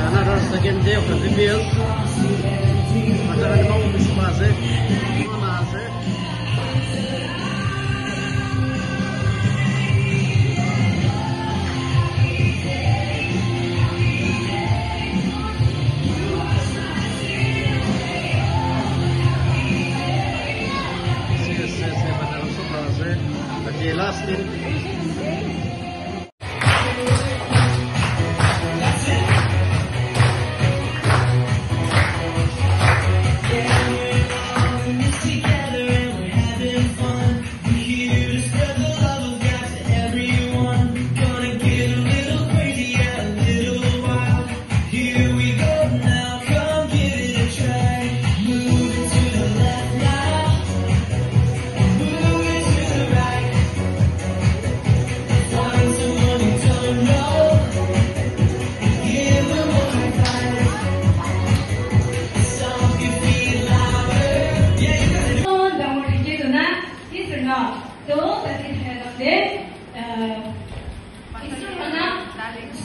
another second day of the VPL. Macam mana mau semua se, mana se? Okay, last thing.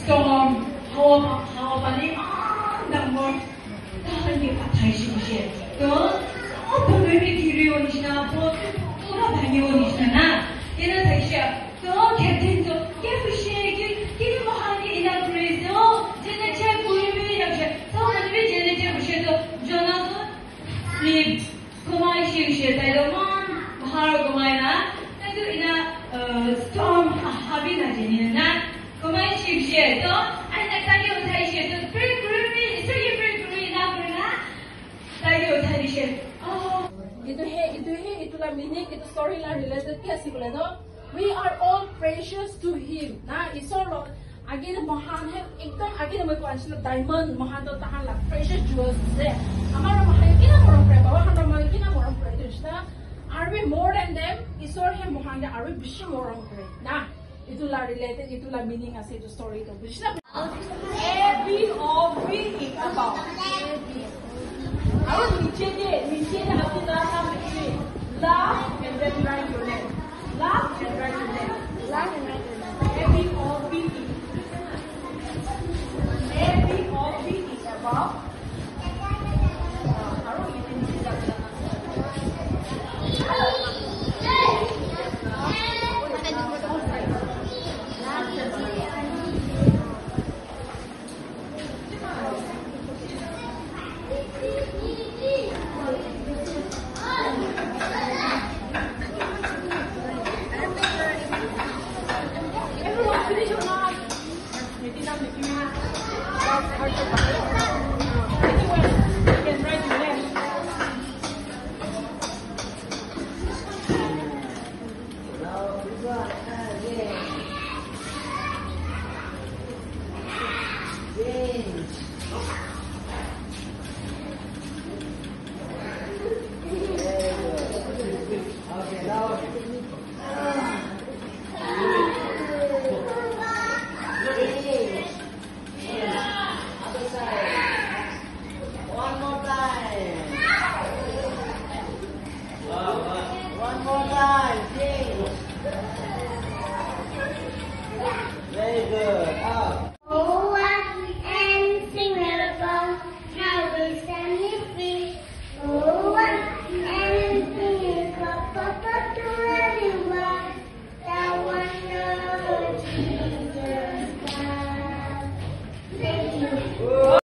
Storm, how paling dang mo, tahan di patay siya. So, apa baby kiri onis na po, pura banyo onis na. Ina tayo siya. So, captain so, kaya siya kiri mahal ni inaugurate so, jene siya kuwi na siya. So, ano jene siya so, Jonathan, ni kumai siya tayo man, mahal kumai na. Tayo ina storm habi na jene na. Kumai siya so, ay nagtayo tayo siya so, very groovy, so you very groovy na na. Tayo tayo siya. Oh, itulah meaning, itu story lah related ke sibule no. We are all precious to Him. Nah, isor lo, agi na mahan hai, ekdom agi na may kuansin diamond mahan to tahan lah precious jewels se. Amar mahan kina morong pre, bawa han mahan kina morong pre tu na. Are we more than them? Isor hai mahan dia, are we bishi morong pre? Nah, itulah related, itulah meaning asal itu story tu. Bishi na. Every is about. Harus niche dia hati dalam ini. Love and then write your name. Love and write your name. Love and write your name. Every is about. Harus ini tidak. Very good. Oh, and sing about how we stand free. Oh, and sing about Papa to everyone. That one knows Jesus God. Thank you.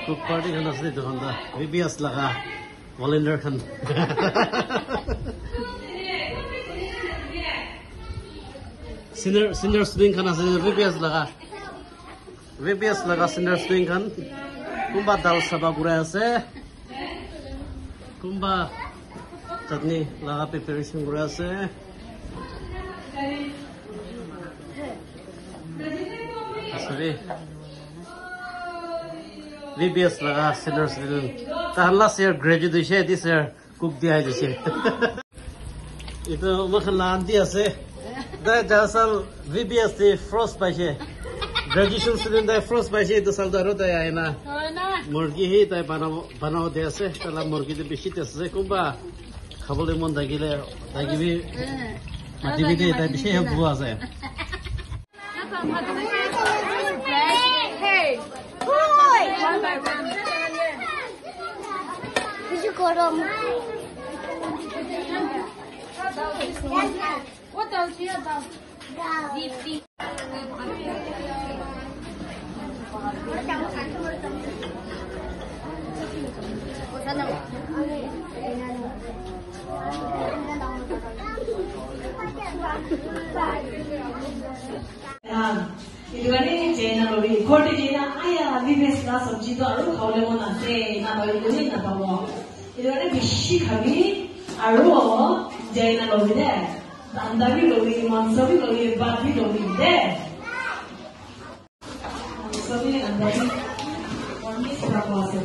Cook party kan asli tu kan dah. VPS lah kah, volunteer kan. Senior student kan asli VPS lah kah. VPS lah kah senior student kan. Kumba dal sabah gura ase. Kumba chutney laga preparation gura ase. Sorry. VBS laga senior student. Tahan last year graduate this year cook diya jise. Ito makhalan diya ase. Dai jasal VBS the frost paise. Graduation student dai frost paise ito sal daro dai aina. Murgi hi dai banao diya ase. Tala murgi de bishi diya ase. Kumba khabole mon dagile dagibi matibi de dai bishi help bua ase. Hey! Boy! One by one. Did you go to What else here? 이거는 제나 우리 거기 제나 아야 리베스가 섬지도 알고 가오려면 제나 너희들이 나타고 이거는 비시 가비 알고 제나 로비데 단다비 로비 만서비 로비 바비 로비데 서비 단다비 원리 스라고 하세요.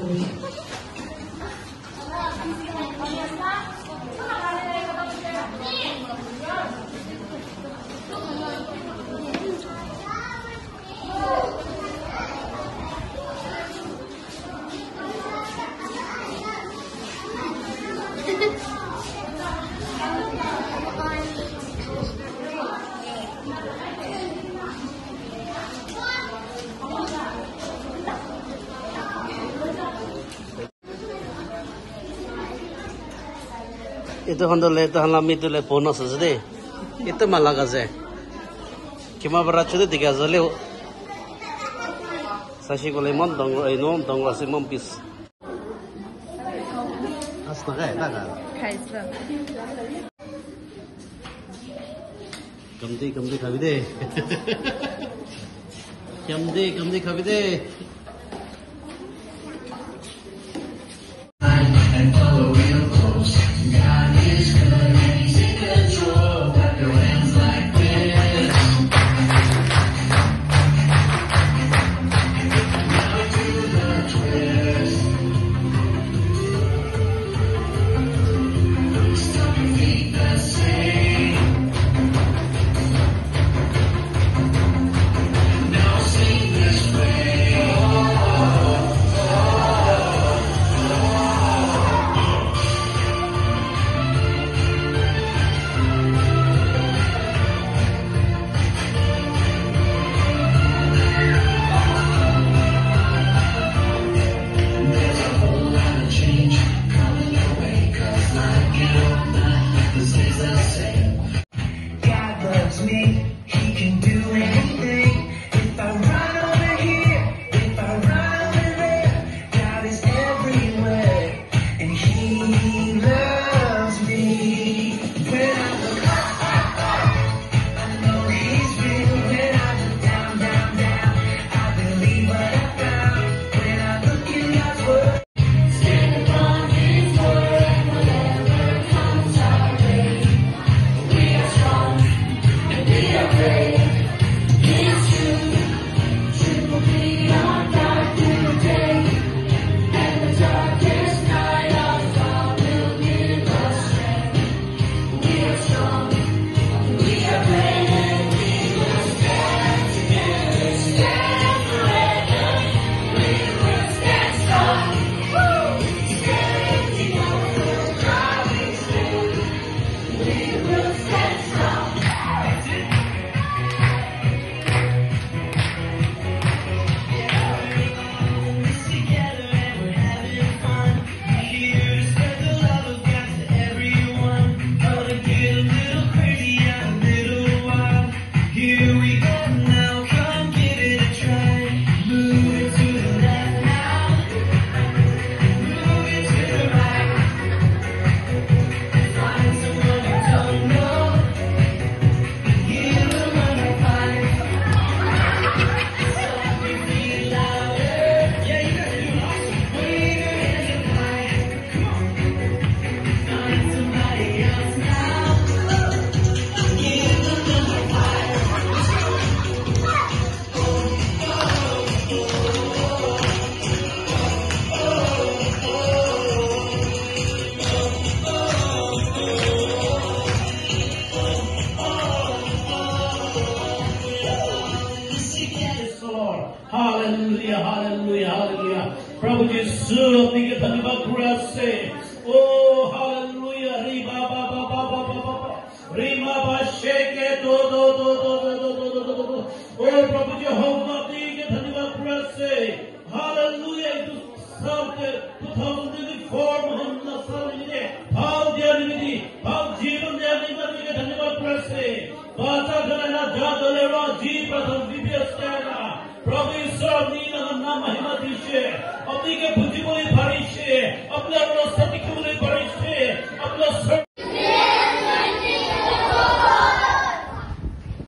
Itu handle itu halam itu le bonus aja itu malah gaze. Cuma berat itu 3 jale. Sashi ko lemon dong rasi mompis. Astaga, taga. Kaisa. Kamdi khabi de. Kamdi khabi de. Hallelujah hallelujah hallelujah प्रभु यीशु अपनी के धन्यवाद पूरा से ओ hallelujah री बाबा बाबा बाबा बाबा री बाबा शेके दो दो दो दो दो दो दो दो दो दो ओ प्रभु यहोवा अपनी के धन्यवाद पूरा से हालेलुया इस साल के 2024 मोहम्मद साल भाव दिया निधि भाव जीवन दिया निधि के धन्यवाद पूरा से बाचा करना जाता लेवा जी प्रथम विभ्यास करना प्रभु ईश्वर अपनी नाम महिमा दीजिए अपनी के बुद्धि बोली भरी से अपने